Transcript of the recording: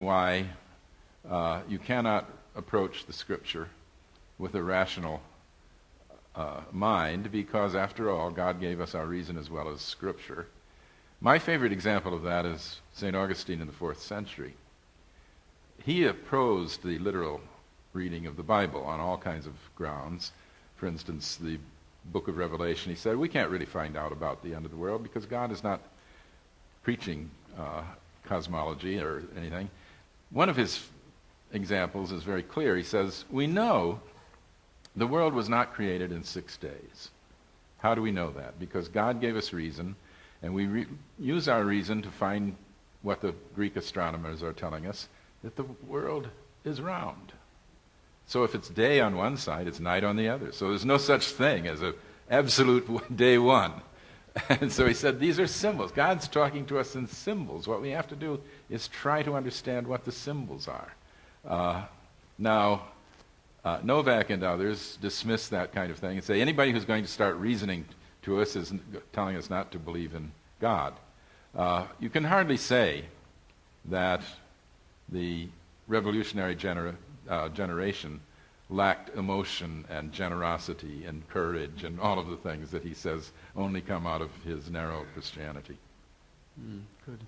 why you cannot approach the Scripture with a rational mind, because after all, God gave us our reason as well as Scripture. My favorite example of that is St. Augustine in the 4th century. He opposed the literal reading of the Bible on all kinds of grounds. For instance, the book of Revelation, he said, we can't really find out about the end of the world because God is not preaching cosmology or anything. One of his examples is very clear. He says, we know the world was not created in 6 days. How do we know that? Because God gave us reason, and we use our reason to find what the Greek astronomers are telling us, that the world is round. So if it's day on one side, it's night on the other. So there's no such thing as an absolute day one. And so he said, these are symbols. God's talking to us in symbols. What we have to do is try to understand what the symbols are. Now, Novak and others dismiss that kind of thing and say anybody who's going to start reasoning to us is telling us not to believe in God. You can hardly say that the revolutionary generation lacked emotion and generosity and courage and all of the things that he says only come out of his narrow Christianity. Good.